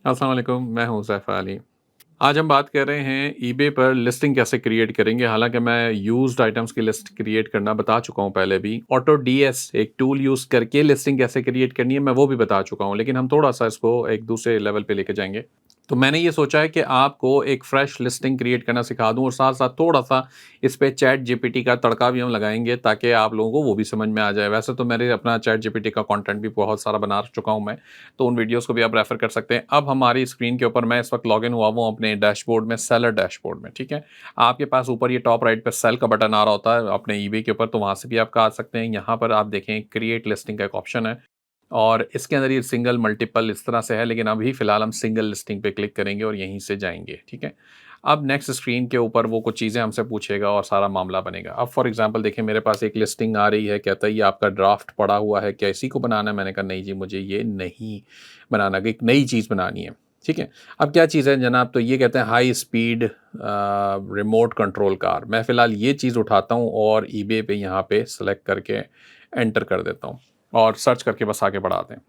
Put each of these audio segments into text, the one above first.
अस्सलाम वालेकुम, मैं हूँ ज़ैफ़ अली। आज हम बात कर रहे हैं ईबे पर लिस्टिंग कैसे क्रिएट करेंगे। हालाँकि मैं यूज़्ड आइटम्स की लिस्ट क्रिएट करना बता चुका हूँ पहले भी। ऑटो डीएस एक टूल यूज़ करके लिस्टिंग कैसे क्रिएट करनी है, मैं वो भी बता चुका हूँ। लेकिन हम थोड़ा-सा इसको एक दूसरे लेवल पे लेके जाएँगे। तो मैंने ये सोचा है कि आपको एक फ्रेश लिस्टिंग क्रिएट करना सिखा दूँ और साथ-साथ थोड़ा-सा इस पे चैट जीपीटी का तड़का भी हम लगाएँगे ताकि आप लोगों को वो भी समझ में आ जाए। वैसे तो मैंने अपना चैट जीपीटी का कंटेंट भी बहुत सारा बना चुका हूँ मैं, तो उन वीडियोज़ को भी आप रेफ़र कर सकते हैं। अब हमारी स्क्रीन के ऊपर मैं इस वक़्त लॉगिन हुआ हूँ अपने डैशबोर्ड में, सेलर डैशबोर्ड में, ठीक है? आपके पास ऊपर ये टॉप राइट पे सेल का बटन आ रहा होता है अपने ईबे के ऊपर, तो वहाँ से भी आप आ सकते हैं। यहाँ पर आप देखें क्रिएट लिस्टिंग का एक ऑप्शन है और इसके अंदर ये सिंगल, मल्टीपल इस तरह से है, लेकिन अभी फ़िलहाल हम सिंगल लिस्टिंग पे क्लिक करेंगे और यहीं से जाएँगे, ठीक है? अब नेक्स्ट स्क्रीन के ऊपर वो कुछ चीज़ें हमसे पूछेगा और सारा मामला बनेगा। अब फॉर एग्ज़ाम्पल देखिए मेरे पास एक लिस्टिंग आ रही है, कहता है ये आपका ड्राफ्ट पड़ा हुआ है, क्या इसी को बनाना है? मैंने कहा नहीं जी, मुझे ये नहीं बनाना, एक नई चीज़ बनानी है, ठीक है? अब क्या चीज़ है जनाब? तो ये कहते हैं high speed remote control car. मैं फ़िलहाल ये चीज़ उठाता हूँ और ईबे पे यहाँ पे सेलेक्ट करके एंटर कर देता हूँ और सर्च करके बस आगे बढ़ाते हैं।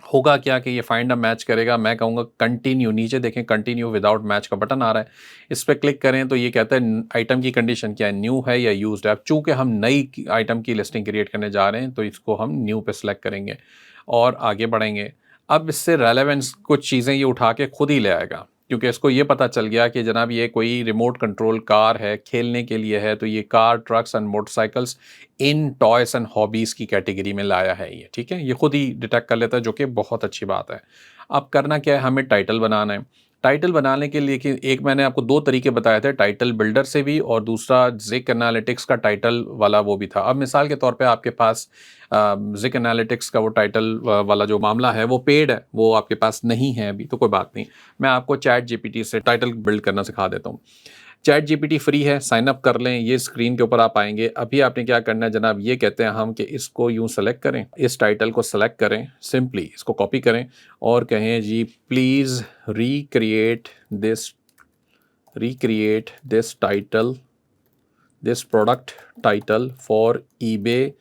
होगा क्या कि ये फाइंड अ मैच करेगा, मैं कहूँगा कंटिन्यू, नीचे देखें कंटिन्यू विदाउट मैच का बटन आ रहा है, इस पे क्लिक करें तो ये कहता है आइटम की कंडीशन क्या है, न्यू है या यूज्ड है। अब चूंकि हम नई आइटम की लिस्टिंग क्रिएट करने जा रहे हैं तो इसको हम न्यू पे सेलेक्ट करेंगे और आगे बढ़ेंगे। अब इससे रेलेवेंस कुछ चीज़ें ये उठा के खुद ही ले आएगा, क्योंकि इसको ये पता चल गया कि जनाब ये कोई रिमोट कंट्रोल कार है, खेलने के लिए है, तो ये car, trucks and motorcycles in toys and hobbies की कैटेगरी में लाया है ये, ठीक है? ये खुद ही डिटेक्ट कर लेता है, जो कि बहुत अच्छी बात है। अब करना क्या है, हमें टाइटल बनाना है। टाइटल बनाने के लिए कि एक मैंने आपको 2 तरीके बताए थे, टाइटल बिल्डर से भी और दूसरा ज़िक एनालिटिक्स का टाइटल वाला वो भी था। अब मिसाल के तौर पे आपके पास ज़िक एनालिटिक्स का वो टाइटल वाला जो मामला है, वो पेड है, वो आपके पास नहीं है अभी, तो कोई बात नहीं। मैं आपको चैट जीपीटी से टाइटल बिल्ड करना सिखा देता हूँ। चैट जीपीटी फ्री है, साइन अप कर लें, ये स्क्रीन के ऊपर आप आएँगे। अभी आपने क्या करना है जनाब, ये कहते हैं हम कि इसको यूँ सेलेक्ट करें, इस टाइटल को सेलेक्ट करें, सिंपली इसको कॉपी करें और कहें जी please recreate this title, this product title for eBay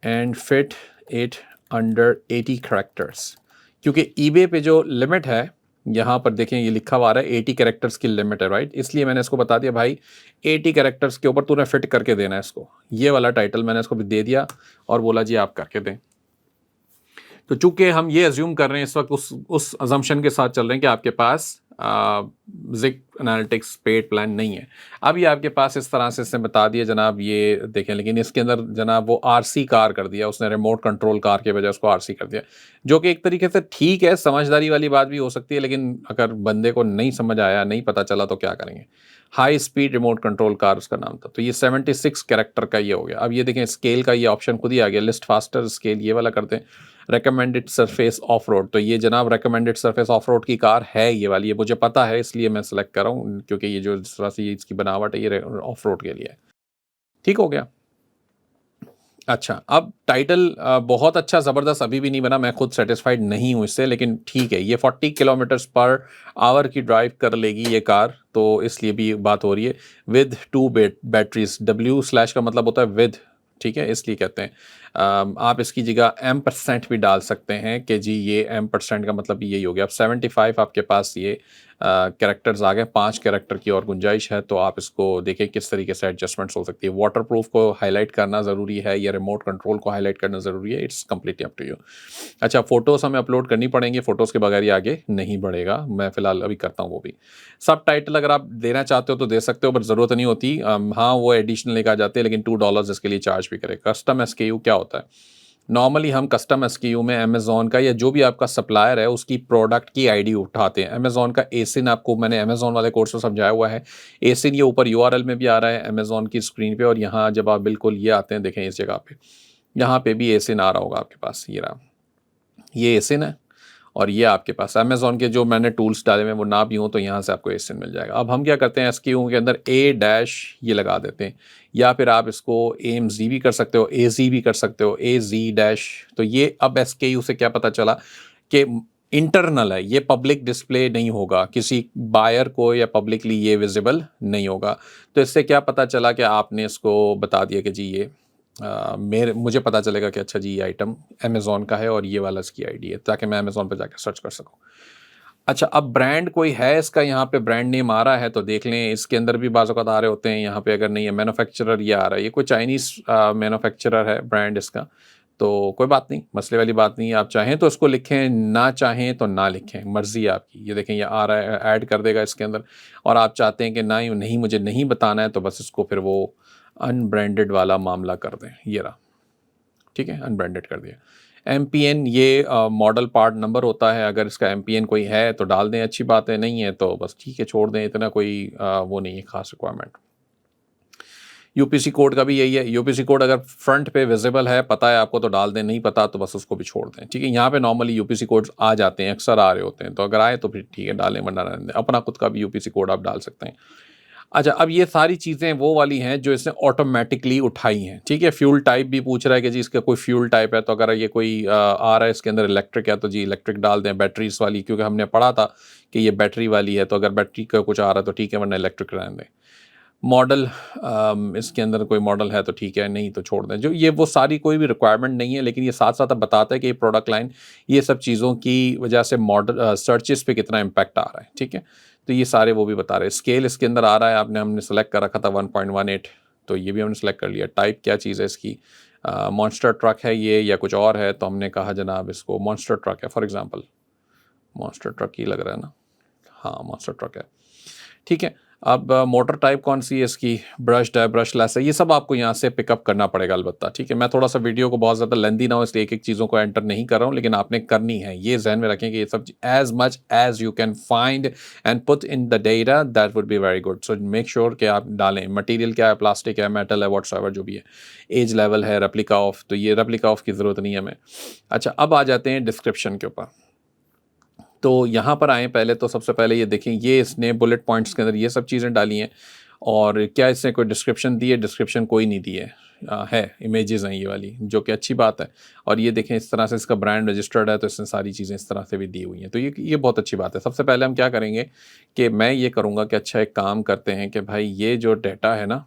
and fit it under 80 characters. क्योंकि ईबे पे जो लिमिट है, यहाँ पर देखें ये लिखा हुआ आ रहा है 80 कैरेक्टर्स की लिमिट है, राइट? इसलिए मैंने इसको बता दिया भाई 80 कैरेक्टर्स के ऊपर तूने फिट करके देना है इसको। ये वाला टाइटल मैंने इसको भी दे दिया और बोला जी आप करके दें। तो चूंकि हम ये अज्यूम कर रहे हैं इस वक्त, उस अजम्पशन के साथ चल रहे हैं कि आपके पास जिक एनालिटिक्स पेड प्लान नहीं है। अब ये आपके पास इस तरह से इसने बता दिया जनाब, ये देखें, लेकिन इसके अंदर जनाब वो आरसी कार कर दिया उसने, रिमोट कंट्रोल कार के बजाय उसको आरसी कर दिया, जो कि एक तरीके से ठीक है, समझदारी वाली बात भी हो सकती है, लेकिन अगर बंदे को नहीं समझ आया, नहीं पता चला तो क्या करेंगे। High speed remote control car उसका नाम था। तो ये 76 कैरेक्टर का ये हो गया। अब ये देखें स्केल का ये ऑप्शन खुद ही आ गया, लिस्ट फास्टर स्केल ये वाला करते हैं। रिकमेंडेड सरफेस ऑफ रोड, तो ये जनाब रिकमेंडेड सरफेस ऑफ रोड की कार है ये वाली, ये मुझे पता है इसलिए मैं सेलेक्ट कर रहा हूँ, क्योंकि ये जो जिस तरह से ये इसकी बनावट है ये ऑफ रोड के लिए है। ठीक हो गया। अच्छा, अब टाइटल बहुत अच्छा ज़बरदस्त अभी भी नहीं बना, मैं खुद सैटिस्फाइड नहीं हूँ इससे, लेकिन ठीक है, ये 40 किलोमीटर्स पर आवर की ड्राइव कर लेगी ये कार, तो इसलिए भी बात हो रही है। विद 2 बैटरीज, डब्ल्यू स्लैश का मतलब होता है विद, ठीक है, इसलिए कहते हैं। आप इसकी जगह एम% भी डाल सकते हैं कि जी ये एम% का मतलब यही हो गया। अब 75 आपके पास ये कैरेक्टर्स आ गए, 5 कैरेक्टर की और गुंजाइश है, तो आप इसको देखें किस तरीके से एडजस्टमेंट्स हो सकती है। वाटरप्रूफ को हाईलाइट करना ज़रूरी है या रिमोट कंट्रोल को हाईलाइट करना ज़रूरी है, it's completely up to you. अच्छा, फ़ोटोज़ हमें अपलोड करनी पड़ेंगी, फ़ोटोज़ के बगैर ये आगे नहीं बढ़ेगा। मैं फ़िलहाल अभी करता हूँ वो भी। सबटाइटल अगर आप देना चाहते हो तो दे सकते हो, बट ज़रूरत नहीं होती। हाँ, वो एडिशनल लेकर आ जाते हैं, लेकिन $2 इसके लिए चार्ज भी करें। कस्टम एसकेयू क्या होता है? नॉर्मली हम कस्टम एसकेयू में अमेज़न का या जो भी आपका सप्लायर है उसकी प्रोडक्ट की आईडी उठाते हैं। अमेज़न का एसिन, आपको मैंने अमेज़न वाले कोर्स में समझाया हुआ है। एसिन ये ऊपर यूआरएल में भी आ रहा है अमेज़न की स्क्रीन पे, और यहाँ जब आप बिल्कुल ये आते हैं, देखें इस जगह पे, यहाँ पे भी एसिन आ रहा होगा आपके पास, ये रहा। ये एसिन है और ये आपके पास अमेज़न के जो मैंने टूल्स डाले हुए हैं वो ना भी हों तो यहाँ से आपको एसिन मिल जाएगा। अब हम क्या करते हैं, एसक्यू के अंदर ए डैश ये लगा देते हैं, या फिर आप इसको एएमजी भी कर सकते हो, एजी भी कर सकते हो, एजी डैश। तो ये अब एसकेयू से क्या पता चला कि इंटरनल है, ये पब्लिक डिस्प्ले नहीं होगा, किसी बायर को या पब्लिकली ये विजिबल नहीं होगा। तो इससे क्या पता चला कि आपने इसको बता दिया कि जी ये मुझे पता चलेगा कि अच्छा जी ये आइटम अमेज़ॉन का है और ये वाला इसकी आईडी है, ताकि मैं अमेज़ॉन पे जाके सर्च कर सकूँ। अच्छा, अब ब्रांड कोई है इसका, यहाँ पे ब्रांड नेम आ रहा है तो देख लें, इसके अंदर भी बाज़ औक़ात आ रहे होते हैं, यहाँ पे अगर नहीं है मैन्युफैक्चरर ये आ रहा है, ये कोई चाइनीज़ मैन्युफैक्चरर है ब्रांड इसका, तो कोई बात नहीं, मसले वाली बात नहीं है। आप चाहें तो इसको लिखें, ना चाहें तो ना लिखें, मर्ज़ी है आपकी। ये देखें ये आ रहा है, ऐड कर देगा इसके अंदर, और आप चाहते हैं कि नहीं मुझे नहीं बताना है, तो बस इसको फिर वो अनब्रांडेड वाला मामला कर दें, ये रहा, ठीक है, अनब्रांडेड कर दिया। एमपीएन ये मॉडल पार्ट नंबर होता है, अगर इसका एमपीएन कोई है तो डाल दें, अच्छी बात है, नहीं है तो बस ठीक है छोड़ दें, इतना कोई वो नहीं है ख़ास रिक्वायरमेंट। यूपीसी कोड का भी यही है, यूपीसी कोड अगर फ्रंट पे विजिबल है, पता है आपको तो डाल दें, नहीं पता तो बस उसको भी छोड़ दें, ठीक है। यहाँ पे नॉर्मली यूपीसी कोड्स आ जाते हैं, अक्सर आ रहे होते हैं, तो अगर आए तो फिर ठीक है डालें, वरना रहने दें। अपना खुद का भी यूपीसी कोड आप डाल सकते हैं। अच्छा, अब ये सारी चीज़ें वो वाली हैं जो इसने ऑटोमेटिकली उठाई हैं, ठीक है। फ्यूल टाइप भी पूछ रहा है कि जी इसका कोई फ्यूल टाइप है, तो अगर ये कोई आ रहा है इसके अंदर इलेक्ट्रिक है तो जी इलेक्ट्रिक डाल दें, बैटरीज़ वाली, क्योंकि हमने पढ़ा था कि ये बैटरी वाली है, तो अगर बैटरी का कुछ आ रहा है तो ठीक है, वरना इलेक्ट्रिक रहने दें। मॉडल इसके अंदर कोई मॉडल है तो ठीक है, नहीं तो छोड़ दें। जो ये वो सारी कोई भी रिक्वायरमेंट नहीं है, लेकिन ये साथ-साथ अब बताता है कि ये प्रोडक्ट लाइन ये सब चीज़ों की वजह से मॉडल सर्चेज़ पे कितना इम्पैक्ट आ रहा है, ठीक है। तो ये सारे वो भी बता रहे हैं। स्केल इसके अंदर आ रहा है, हमने सेलेक्ट कर रखा था 1.18, तो ये भी हमने सेलेक्ट कर लिया। टाइप क्या चीज़ है इसकी, मॉन्स्टर ट्रक है ये या कुछ और है, तो हमने कहा जनाब इसको मॉन्स्टर ट्रक है, फॉर एग्ज़ाम्पल मॉन्स्टर ट्रक ही लग रहा है ना? हाँ, मॉन्स्टर ट्रक है, ठीक है। अब मोटर टाइप कौन सी है इसकी, ब्रश्ड है, ब्रशलेस है, ये सब आपको यहाँ से पिकअप करना पड़ेगा अलबत्ता, ठीक है। मैं थोड़ा-सा वीडियो को बहुत ज़्यादा लेंथी ना हो इसलिए एक-एक चीज़ों को एंटर नहीं कर रहा हूँ, लेकिन आपने करनी है। ये ज़हन में रखें कि ये सब as much as you can find and put in the data that would be very good. So make sure कि आप डालें। मटीरियल क्या है, प्लास्टिक है, मेटल है, व्हाटसएवर जो भी है। एज लेवल है, रेप्लिका ऑफ, तो ये रेप्लिका ऑफ की ज़रूरत नहीं है हमें। अच्छा, अब आ जाते हैं डिस्क्रिप्शन के ऊपर। तो यहाँ पर आएँ, पहले तो सबसे पहले ये देखें, ये इसने बुलेट पॉइंट्स के अंदर ये सब चीज़ें डाली हैं, और क्या इसने कोई डिस्क्रिप्शन दी है? डिस्क्रिप्शन कोई नहीं दी है। है, इमेजेस हैं ये वाली, जो कि अच्छी बात है। और ये देखें इस तरह से इसका ब्रांड रजिस्टर्ड है, तो इसने सारी चीज़ें इस तरह से भी दी हुई हैं, तो ये बहुत अच्छी बात है। सबसे पहले हम क्या करेंगे कि मैं ये करूँगा कि अच्छा एक काम करते हैं कि भाई ये जो डेटा है ना,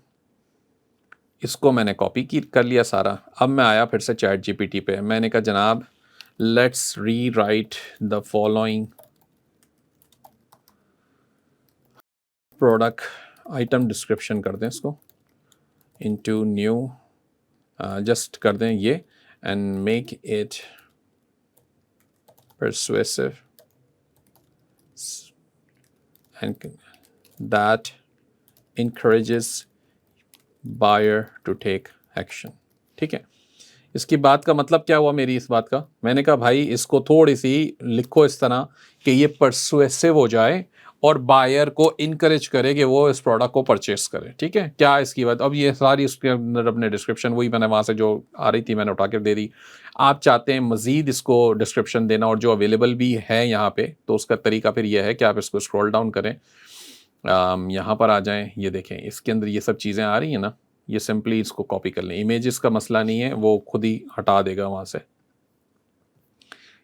इसको मैंने कॉपी की कर लिया सारा। अब मैं आया फिर से चैट जीपीटी पे, मैंने कहा जनाब let's rewrite the following product item description कर दें इसको, इनटू न्यू जस्ट कर दें ये, and make it persuasive and that encourages buyer to take action, ठीक है। इसकी बात का मतलब क्या हुआ मेरी इस बात का, मैंने कहा भाई इसको थोड़ी सी लिखो इस तरह कि ये परसुएसिव हो जाए और बायर को इनकरेज करे कि वो इस प्रोडक्ट को परचेस करे, ठीक है। क्या इसकी बात, अब ये सारी उसके अंदर अपने डिस्क्रिप्शन वही मैंने वहाँ से जो आ रही थी मैंने उठा कर दे दी। आप चाहते हैं मज़ीद इसको डिस्क्रिप्शन देना और जो अवेलेबल भी है यहाँ पे, तो उसका तरीका फिर यह है कि आप इसको स्क्रॉल डाउन करें, यहाँ पर आ जाएँ, ये देखें इसके अंदर ये सब चीज़ें आ रही हैं ना, ये सिंपली इसको कॉपी कर लें। इमेजेस का मसला नहीं है, वो खुद ही हटा देगा वहाँ से।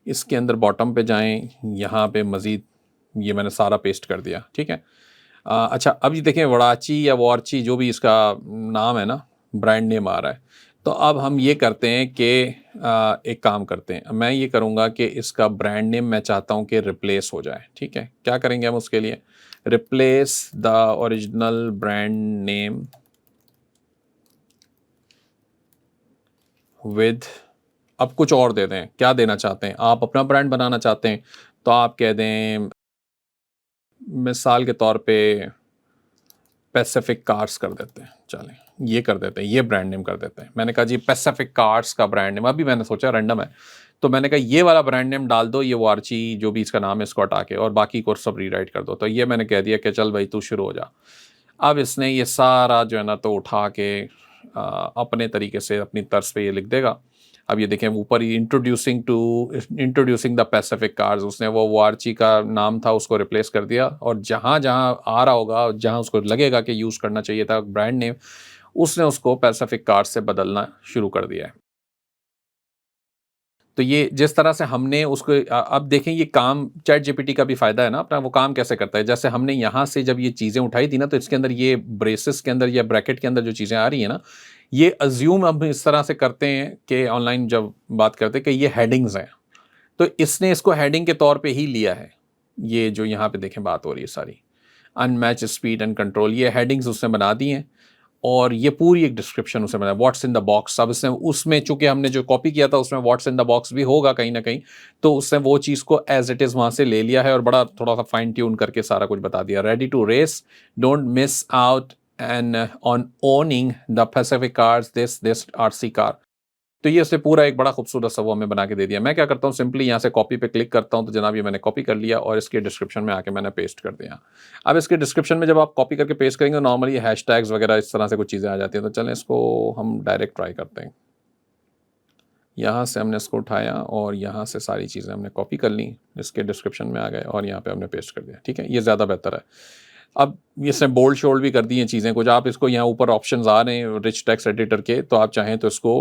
इसके अंदर बॉटम पे जाएं, यहाँ पे मज़ीद ये मैंने सारा पेस्ट कर दिया, ठीक है। अच्छा, अब ये देखें वड़ाची या वॉर्ची जो भी इसका नाम है ना, ब्रांड नेम आ रहा है। तो अब हम ये करते हैं कि एक काम करते हैं, मैं ये करूँगा कि इसका ब्रांड नेम मैं चाहता हूँ कि रिप्लेस हो जाए, ठीक है। क्या करेंगे हम उसके लिए, replace the original brand name with, अब कुछ और दे दें, क्या देना चाहते हैं आप, अपना ब्रांड बनाना चाहते हैं तो आप कह दें मिसाल के तौर पे पैसिफिक कार्स कर देते हैं, चलें ये कर देते हैं, ये ब्रांड नेम कर देते हैं। मैंने कहा जी पैसिफिक कार्स का ब्रांड नेम, अभी मैंने सोचा रैंडम है तो मैंने कहा ये वाला ब्रांड नेम डाल दो, ये वार्ची जो भी इसका नाम है इसको हटा के, और बाकी को सब रीराइट कर दो। तो ये मैंने कह दिया कि चल भाई तू शुरू हो जा। अब इसने ये सारा जो है ना तो उठा के अपने तरीके से अपनी तर्ज पे ये लिख देगा। अब ये देखें ऊपर ही इंट्रोड्यूसिंग द पैसिफिक कार्स, उसने वो वार्ची का नाम था उसको रिप्लेस कर दिया, और जहाँ जहाँ आ रहा होगा, जहाँ उसको लगेगा कि यूज़ करना चाहिए था ब्रांड नेम, उसने उसको पैसिफिक कार्स से बदलना शुरू कर दिया है। तो ये जिस तरह से हमने उसको अब देखें ये काम चैट जीपीटी का भी फ़ायदा है ना अपना, वो काम कैसे करता है, जैसे हमने यहाँ से जब ये चीज़ें उठाई थी ना, तो इसके अंदर ये ब्रेसेस के अंदर या ब्रैकेट के अंदर जो चीज़ें आ रही हैं ना, ये अज्यूम हम इस तरह से करते हैं कि ऑनलाइन जब बात करते हैं कि ये हेडिंग्स हैं, तो इसने इसको हेडिंग के तौर पे ही लिया है। ये जो यहाँ पे देखें बात हो रही है सारी, अनमैच स्पीड एंड कंट्रोल, ये हेडिंग्स उसने बना दी हैं और ये पूरी एक डिस्क्रिप्शन उसने बनाया, व्हाट्स इन द बॉक्स। अब इसने उसमें चूंकि हमने जो कॉपी किया था उसमें व्हाट्स इन द बॉक्स भी होगा कहीं ना कहीं, तो उसने वो चीज़ को एज इट इज़ वहाँ से ले लिया है और बड़ा थोड़ा सा फाइन ट्यून करके सारा कुछ बता दिया। Ready to race, don't miss out and on owning the Pacific cars, this RC car. तो ये उसने पूरा एक बड़ा खूबसूरत सा वो हमें बना के दे दिया। मैं क्या करता हूँ, सिंपली यहाँ से कॉपी पे क्लिक करता हूँ, तो जनाब ये मैंने कॉपी कर लिया और इसके डिस्क्रिप्शन में आके मैंने पेस्ट कर दिया। अब इसके डिस्क्रिप्शन में जब आप कॉपी करके पेस्ट करेंगे तो नॉर्मली हैशटैग्स वगैरह इस तरह से कुछ चीज़ें आ जाती हैं। तो चलें इसको हम डायरेक्ट ट्राई करते हैं। यहाँ से हमने इसको उठाया और यहाँ से सारी चीज़ें हमने कॉपी कर ली, इसके डिस्क्रिप्शन में आ गए और यहाँ पे हमने पेस्ट कर दिया। ठीक है, ये ज़्यादा बेहतर है। अब इसने बोल्ड शोल्ड भी कर दी हैं चीज़ें कुछ। आप इसको यहाँ ऊपर ऑप्शंस आ रहे हैं रिच टेक्स्ट एडिटर के, तो आप चाहें तो इसको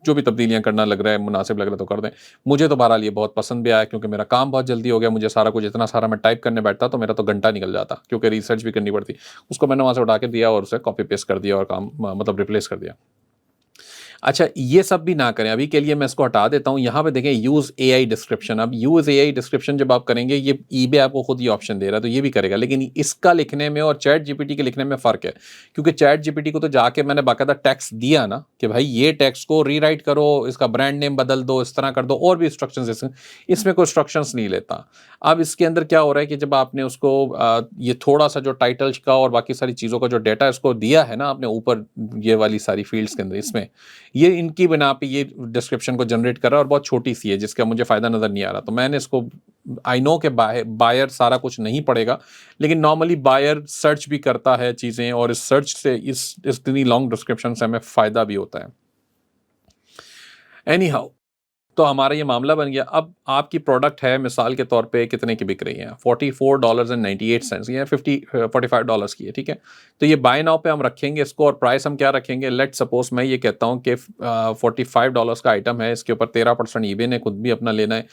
जो भी तब्दीलियाँ करना लग रहा है, मुनासिब लग रहा है तो कर दें। मुझे तो बहरहाल ये बहुत पसंद भी आया क्योंकि मेरा काम बहुत जल्दी हो गया। मुझे सारा कुछ इतना सारा मैं टाइप करने बैठता तो मेरा तो घंटा निकल जाता क्योंकि रिसर्च भी करनी पड़ती। उसको मैंने वहाँ से उठा के दिया और उसे कॉपी पेस्ट कर दिया और काम मतलब रिप्लेस कर दिया। अच्छा, ये सब भी ना करें, अभी के लिए मैं इसको हटा देता हूँ। यहाँ पे देखें यूज़ एआई डिस्क्रिप्शन। अब यूज़ एआई डिस्क्रिप्शन जब आप करेंगे, ये ईबे आपको खुद ये ऑप्शन दे रहा है तो ये भी करेगा, लेकिन इसका लिखने में और चैट जीपीटी के लिखने में फ़र्क है। क्योंकि चैट जीपीटी को तो जाके मैंने बाकायदा टेक्स्ट दिया ना कि भाई ये टेक्स्ट को रीराइट करो, इसका ब्रांड नेम बदल दो, इस तरह कर दो, और भी इंस्ट्रक्शंस इसमें कोई इंस्ट्रक्शंस नहीं लेता। अब इसके अंदर क्या हो रहा है कि जब आपने उसको ये थोड़ा सा जो टाइटल्स का और बाकी सारी चीज़ों का जो डेटा इसको दिया है ना आपने ऊपर ये वाली सारी फील्ड्स के अंदर, इसमें ये इनकी बिना पे ये डिस्क्रिप्शन को जनरेट कर रहा है और बहुत छोटी सी है जिसका मुझे फ़ायदा नज़र नहीं आ रहा। तो मैंने इसको, आई नो कि बायर सारा कुछ नहीं पढ़ेगा, लेकिन नॉर्मली बायर सर्च भी करता है चीज़ें और इस सर्च से इस इतनी लॉन्ग डिस्क्रिप्शन से हमें फ़ायदा भी होता है। एनी हाउ, तो हमारा ये मामला बन गया। अब आपकी प्रोडक्ट है मिसाल के तौर पे कितने की बिक रही है, $44.98, ये 45 की है। ठीक है, तो ये बाय नाउ पे हम रखेंगे इसको और प्राइस हम क्या रखेंगे। लेट सपोज मैं ये कहता हूँ कि $45 का आइटम है, इसके ऊपर 13% ईबे ने खुद भी अपना लेना है।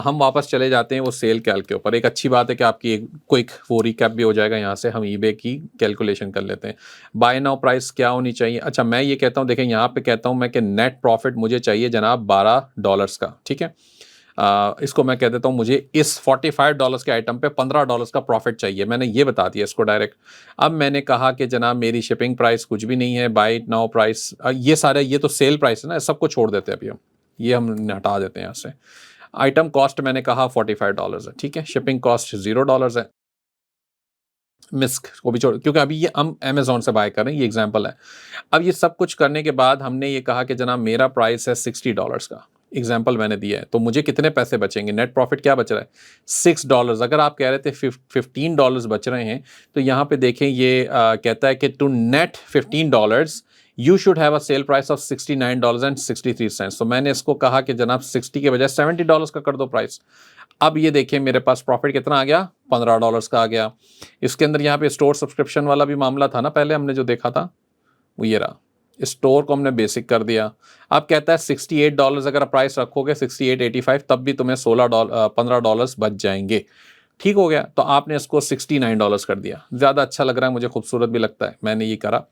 हम वापस चले जाते हैं वो सेल कैल के ऊपर। एक अच्छी बात है कि आपकी एक क्विक वो रिकैप भी हो जाएगा, यहाँ से हम ईबे की कैलकुलेशन कर लेते हैं। बाय नाउ प्राइस क्या होनी चाहिए। अच्छा, मैं ये कहता हूँ, देखें यहाँ पे कहता हूँ मैं कि नेट प्रॉफिट मुझे चाहिए जनाब $12 का। ठीक है, इसको मैं कह देता हूँ मुझे इस $45 के आइटम पे $15 का प्रॉफिट चाहिए। मैंने ये बता दिया इसको डायरेक्ट। अब मैंने कहा कि जनाब मेरी शिपिंग प्राइस कुछ भी नहीं है, बाय नाउ प्राइस ये सारे, ये तो सेल प्राइस है ना, सबको छोड़ देते हैं अभी हम, ये हम हटा देते हैं यहाँ से। आइटम कॉस्ट मैंने कहा $45 है। ठीक है, शिपिंग कॉस्ट $0 है। मिस्क को भी छोड़, क्योंकि अभी ये हम अमेजोन से बाय कर रहे हैं, ये एग्जांपल है। अब ये सब कुछ करने के बाद हमने ये कहा कि जनाब मेरा प्राइस है $60 का, एग्जांपल मैंने दिया है, तो मुझे कितने पैसे बचेंगे, नेट प्रॉफिट क्या बच रहा है $6। अगर आप कह रहे थे $15 बच रहे हैं, तो यहाँ पे देखें ये कहता है कि to net $15 you should have a sale price of $69.63। तो मैंने इसको कहा कि जनाब 60 के बजाय $70 का कर दो प्राइस। अब ये देखिए मेरे पास प्रॉफिट कितना आ गया, $15 का आ गया। इसके अंदर यहाँ पे स्टोर सब्सक्रिप्शन वाला भी मामला था ना, पहले हमने जो देखा था वो ये रहा। स्टोर को हमने बेसिक कर दिया। अब कहता है $68 अगर आप प्राइस रखोगे 68.85, तब भी तुम्हें $15 बच जाएंगे। ठीक हो गया, तो आपने इसको $69 कर दिया। ज़्यादा अच्छा लग रहा है मुझे, खूबसूरत भी लगता है, मैंने ये करा।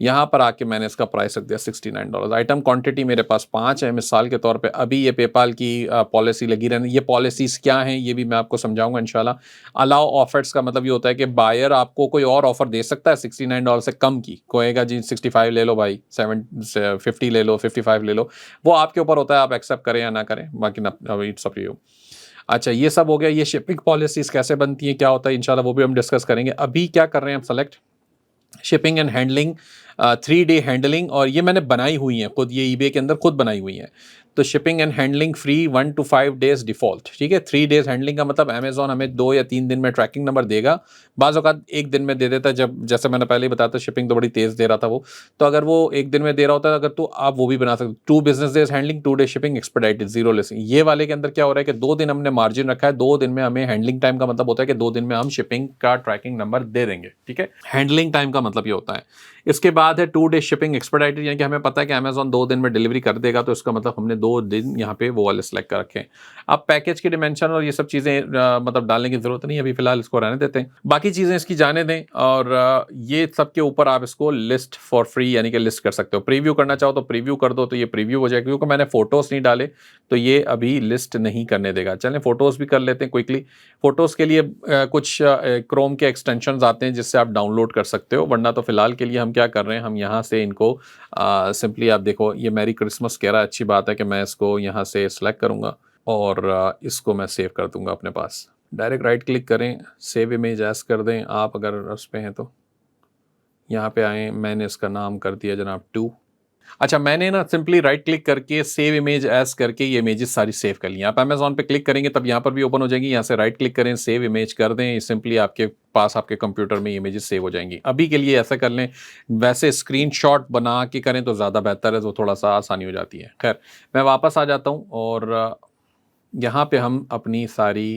यहाँ पर आके मैंने इसका प्राइस रख दिया $69। आइटम क्वांटिटी मेरे पास 5 है मिसाल के तौर पे। अभी ये पेपाल की पॉलिसी लगी रहने, ये पॉलिसीज़ क्या हैं ये भी मैं आपको समझाऊंगा इंशाल्लाह। अलाउ ऑफर्स का मतलब ये होता है कि बायर आपको कोई और ऑफर दे सकता है $69 से कम की, कहेगा जी 65 ले लो भाई, 50 ले लो, 55 ले लो, वो आपके ऊपर होता है, आप एक्सेप्ट करें या ना करें, बाकी इट्स अप टू यू। अच्छा, ये सब हो गया। ये शिपिंग पॉलिसीज़ कैसे बनती हैं, क्या होता है, इंशाल्लाह वो भी हम डिस्कस करेंगे। अभी क्या कर रहे हैं हम, select shipping and handling, 3 day handling, और ये मैंने बनाई हुई है खुद, ये ईबे के अंदर खुद बनाई हुई है। तो shipping and handling free 1 to 5 days default. ठीक है, 3 days हैंडलिंग का मतलब अमेजोन हमें 2 या 3 दिन में ट्रैकिंग नंबर देगा, बाज़ औक़ात 1 दिन में दे देता है, जब जैसे मैंने पहले ही बताया था शिपिंग तो बड़ी तेज़ दे रहा था वो। तो अगर वो 1 दिन में दे रहा होता है अगर, तो आप वो भी बना सकते। 2 business days handling, 2 day shipping expedited, 0 लेसिंग। ये वाले के अंदर क्या हो रहा है कि 2 दिन हमने मार्जिन रखा है, 2 दिन में हमें हैंडलिंग टाइम का मतलब होता है कि 2 दिन में हम शिपिंग का ट्रैकिंग नंबर दे देंगे। ठीक है, हैंडलिंग टाइम का मतलब ये होता है। इसके बाद बाद है 2 डे शिपिंग एक्सपेडाइटेड, यानी कि हमें पता है कि अमेज़न 2 दिन में डिलीवरी कर देगा, तो इसका मतलब हमने 2 दिन यहाँ पे वो वाले सेलेक्ट कर रखे हैं। अब पैकेज की डिमेंशन और ये सब चीज़ें मतलब डालने की ज़रूरत नहीं है, अभी फ़िलहाल इसको रहने देते हैं। बाकी चीज़ें इसकी जाने दें और ये सब के ऊपर आप इसको लिस्ट फॉर फ्री यानी कि लिस्ट कर सकते हो। प्रीव्यू करना चाहो तो प्रीव्यू कर दो, तो ये प्रीव्यू हो जाएगा। क्योंकि मैंने फ़ोटोज़ नहीं डाले, तो ये अभी लिस्ट नहीं करने देगा। चलें फ़ोटोज़ भी कर लेते हैं क्विकली। फ़ोटोज़ के लिए कुछ क्रोम के एक्सटेंशंस आते हैं जिससे आप डाउनलोड कर सकते हो, वरना तो फ़िलहाल के लिए हम क्या कर रहे हैं, हम यहाँ से इनको सिंपली आप देखो, ये मैरी क्रिसमस कह रहा है, अच्छी बात है कि मैं इसको यहाँ से सेलेक्ट करूँगा और इसको मैं सेव कर दूँगा अपने पास। डायरेक्ट राइट क्लिक करें, सेव इमेज एज़ कर दें आप अगर उस पे हैं तो। यहाँ पे आएँ, मैंने इसका नाम कर दिया जनाब 2। अच्छा, मैंने ना सिंपली राइट क्लिक करके सेव इमेज एज़ करके ये इमेजेस सारी सेव कर ली हैं। आप अमेज़न पे क्लिक करेंगे तब यहाँ पर भी ओपन हो जाएगी, यहाँ से राइट क्लिक करें, सेव इमेज कर दें, सिंपली आपके पास आपके कंप्यूटर में इमेजेस सेव हो जाएँगी। अभी के लिए ऐसा कर लें, वैसे स्क्रीनशॉट बना के करें तो ज़्यादा बेहतर है, तो थोड़ा-सा आसानी हो जाती है। खैर, मैं वापस आ जाता हूँ और यहाँ पे हम अपनी सारी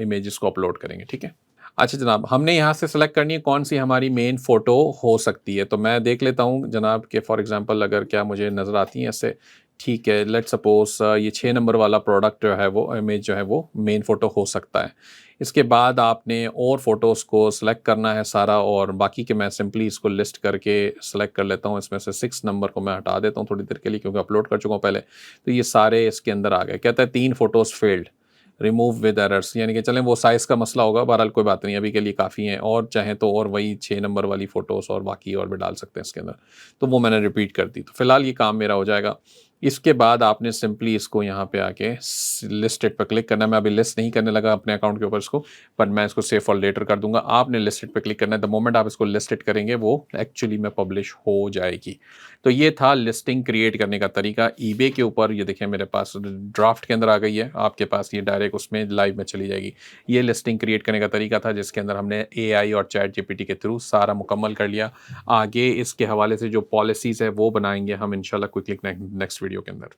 इमेजेस को अपलोड करेंगे, ठीक है? अच्छा जनाब, हमने यहाँ से सेलेक्ट करनी है कौन-सी हमारी मेन फ़ोटो हो सकती है। तो मैं देख लेता हूँ जनाब कि फ़ॉर एग्ज़ाम्पल अगर क्या मुझे नज़र आती हैं ऐसे, ठीक है, लेट्स सपोज़ ये 6 नंबर वाला प्रोडक्ट जो है वो इमेज जो है वो मेन फ़ोटो हो सकता है। इसके बाद आपने और फ़ोटोज़ को सेलेक्ट करना है सारा, और बाकी के मैं सिंपली इसको लिस्ट करके सेलेक्ट कर लेता हूँ। इसमें से 6 नंबर को मैं हटा देता हूँ थोड़ी देर के लिए, क्योंकि अपलोड कर चुका हूँ पहले। तो ये सारे इसके अंदर आ गए। कहता है 3 photos failed. Remove with errors, यानी कि चलें वो साइज़ का मसला होगा, बहरहाल कोई बात नहीं, अभी के लिए काफ़ी हैं, और चाहें तो और वही 6 नंबर वाली फ़ोटोज़ और बाकी और भी डाल सकते हैं इसके अंदर। तो वो मैंने रिपीट कर दी, तो फ़िलहाल ये काम मेरा हो जाएगा। इसके बाद आपने सिंपली इसको यहाँ पे आके लिस्टेड पर क्लिक करना है। मैं अभी लिस्ट नहीं करने लगा अपने अकाउंट के ऊपर इसको, पर मैं इसको सेव फॉर लेटर कर दूंगा। आपने लिस्टेड पे क्लिक करना है, द मोमेंट आप इसको लिस्टेड करेंगे वो एक्चुअली में पब्लिश हो जाएगी। तो ये था लिस्टिंग क्रिएट करने का तरीका ईबे के ऊपर। ये देखिए मेरे पास ड्राफ्ट के अंदर आ गई है, आपके पास ये डायरेक्ट उसमें लाइव में चली जाएगी। ये लिस्टिंग क्रिएट करने का तरीका था जिसके अंदर हमने एआई और चैट जीपीटी के थ्रू सारा मुकम्मल कर लिया। आगे इसके हवाले से जो पॉलिसीज़ है वो बनाएंगे हम इंशाल्लाह क्विकली नेक्स्ट वीडियो के अंदर।